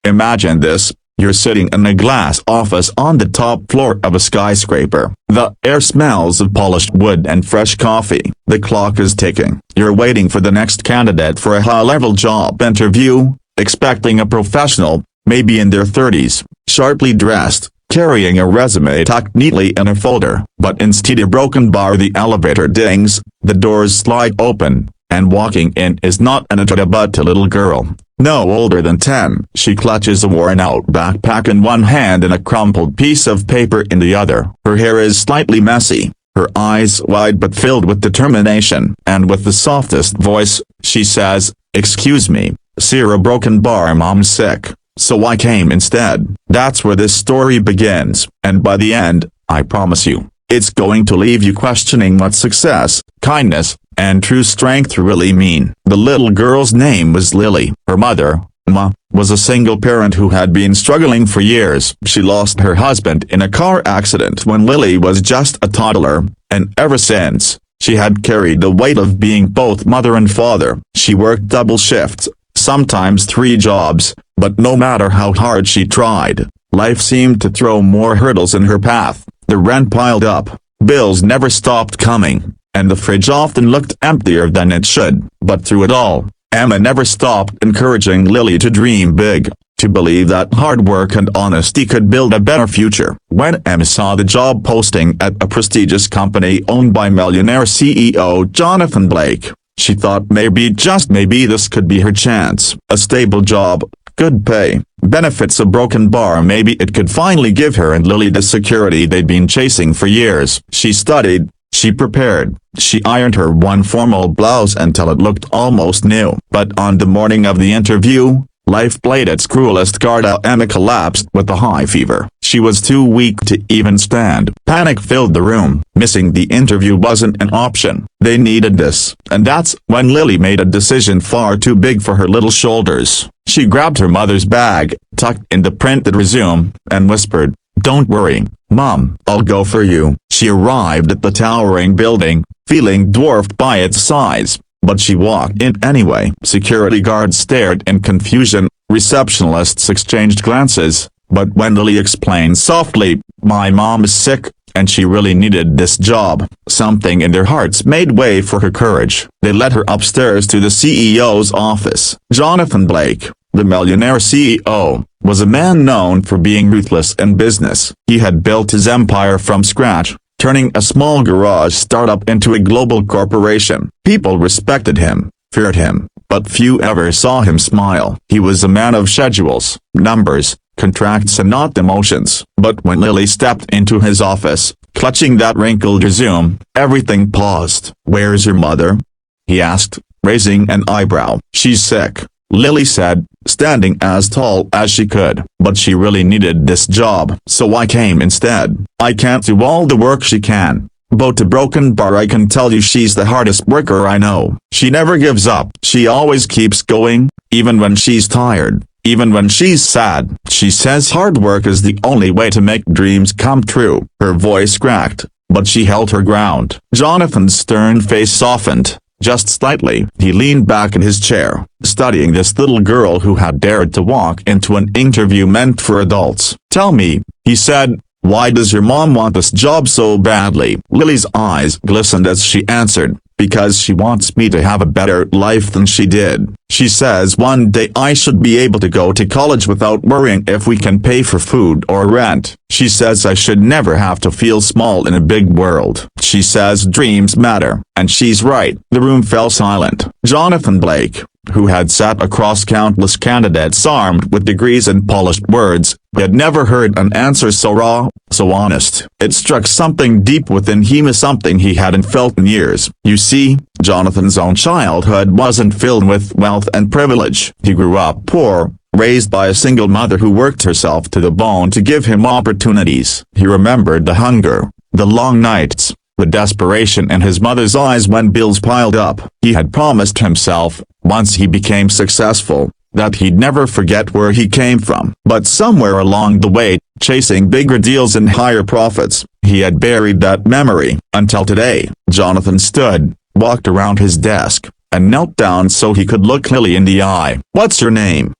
Imagine this. You're sitting in a glass office on the top floor of a skyscraper. The air smells of polished wood and fresh coffee. The clock is ticking. You're waiting for the next candidate for a high-level job interview, expecting a professional, maybe in their 30s, sharply dressed, carrying a resume tucked neatly in a folder. But instead a broken bar, the elevator dings, the doors slide open, and walking in is not an adult but a little girl. No older than 10. She clutches a worn-out backpack in one hand and a crumpled piece of paper in the other. Her hair is slightly messy, her eyes wide but filled with determination. And with the softest voice, she says, "Excuse me, sir, a broken bar, mom's sick, so I came instead." That's where this story begins, and by the end, I promise you, it's going to leave you questioning what success, kindness, and true strength really mean. The little girl's name was Lily. Her mother, Ma, was a single parent who had been struggling for years. She lost her husband in a car accident when Lily was just a toddler, and ever since, she had carried the weight of being both mother and father. She worked double shifts, sometimes 3 jobs, but no matter how hard she tried, life seemed to throw more hurdles in her path. The rent piled up, bills never stopped coming, and the fridge often looked emptier than it should. But through it all, Emma never stopped encouraging Lily to dream big, to believe that hard work and honesty could build a better future. When Emma saw the job posting at a prestigious company owned by Millionaire CEO Jonathan Blake, she thought maybe, just maybe, this could be her chance. A stable job, good pay, benefits, a broken bar. Maybe it could finally give her and Lily the security they'd been chasing for years. She studied, she prepared, she ironed her one formal blouse until it looked almost new. But on the morning of the interview, life played its cruelest card out. Emma collapsed with a high fever. She was too weak to even stand. Panic filled the room. Missing the interview wasn't an option. They needed this. And that's when Lily made a decision far too big for her little shoulders. She grabbed her mother's bag, tucked in the printed resume, and whispered, "Don't worry, Mom, I'll go for you." She arrived at the towering building, feeling dwarfed by its size, but she walked in anyway. Security guards stared in confusion, receptionists exchanged glances, but when Lily explained softly, "My mom is sick, and she really needed this job," something in their hearts made way for her courage. They led her upstairs to the CEO's office. Jonathan Blake, the Millionaire CEO, was a man known for being ruthless in business. He had built his empire from scratch, turning a small garage startup into a global corporation. People respected him, feared him, but few ever saw him smile. He was a man of schedules, numbers, contracts, and not emotions. But when Lily stepped into his office, clutching that wrinkled resume, everything paused. "Where's your mother?" he asked, raising an eyebrow. "She's sick," Lily said, standing as tall as she could. "But she really needed this job, so I came instead. I can't do all the work she can. About a broken bar, I can tell you she's the hardest worker I know. She never gives up. She always keeps going, even when she's tired, even when she's sad. She says hard work is the only way to make dreams come true." Her voice cracked, but she held her ground. Jonathan's stern face softened, just slightly. He leaned back in his chair, studying this little girl who had dared to walk into an interview meant for adults. "Tell me," he said, "why does your mom want this job so badly?" Lily's eyes glistened as she answered, "Because she wants me to have a better life than she did. She says one day I should be able to go to college without worrying if we can pay for food or rent. She says I should never have to feel small in a big world. She says dreams matter." And she's right. The room fell silent. Jonathan Blake, who had sat across countless candidates armed with degrees and polished words, had never heard an answer so raw, so honest. It struck something deep within him, something he hadn't felt in years. You see, Jonathan's own childhood wasn't filled with wealth and privilege. He grew up poor, raised by a single mother who worked herself to the bone to give him opportunities. He remembered the hunger, the long nights, the desperation in his mother's eyes when bills piled up. He had promised himself, once he became successful, that he'd never forget where he came from. But somewhere along the way, chasing bigger deals and higher profits, he had buried that memory. Until today, Jonathan stood, walked around his desk, and knelt down so he could look Lily in the eye. "What's your name?"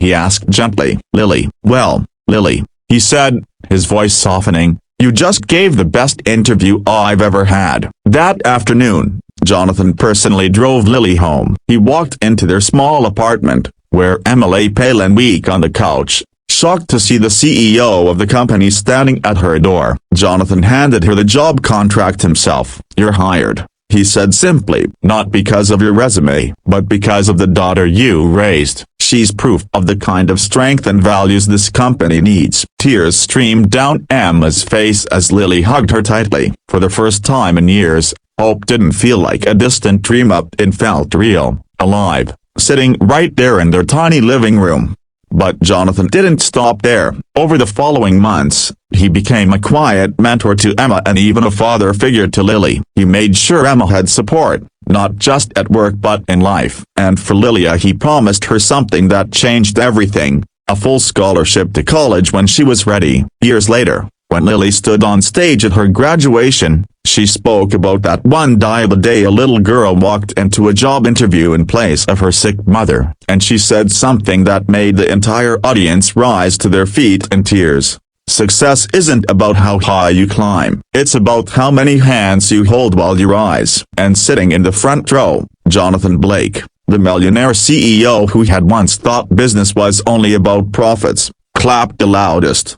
he asked gently. Lily, well, Lily, he said, his voice softening, you just gave the best interview I've ever had. That afternoon, Jonathan personally drove Lily home. He walked into their small apartment, where Emma lay pale and weak on the couch, shocked to see the CEO of the company standing at her door. Jonathan handed her the job contract himself. You're hired, he said simply, not because of your resume, but because of the daughter you raised. She's proof of the kind of strength and values this company needs. Tears streamed down Emma's face as Lily hugged her tightly. For the first time in years, hope didn't feel like a distant dream. It felt real, alive, sitting right there in their tiny living room. But Jonathan didn't stop there. Over the following months, he became a quiet mentor to Emma and even a father figure to Lily. He made sure Emma had support, not just at work but in life. And for Lilia he promised her something that changed everything, a full scholarship to college when she was ready. Years later, when Lily stood on stage at her graduation, she spoke about that one day a little girl walked into a job interview in place of her sick mother, and she said something that made the entire audience rise to their feet in tears. Success isn't about how high you climb, it's about how many hands you hold while you rise. And sitting in the front row, Jonathan Blake, the Millionaire CEO who had once thought business was only about profits, clapped the loudest.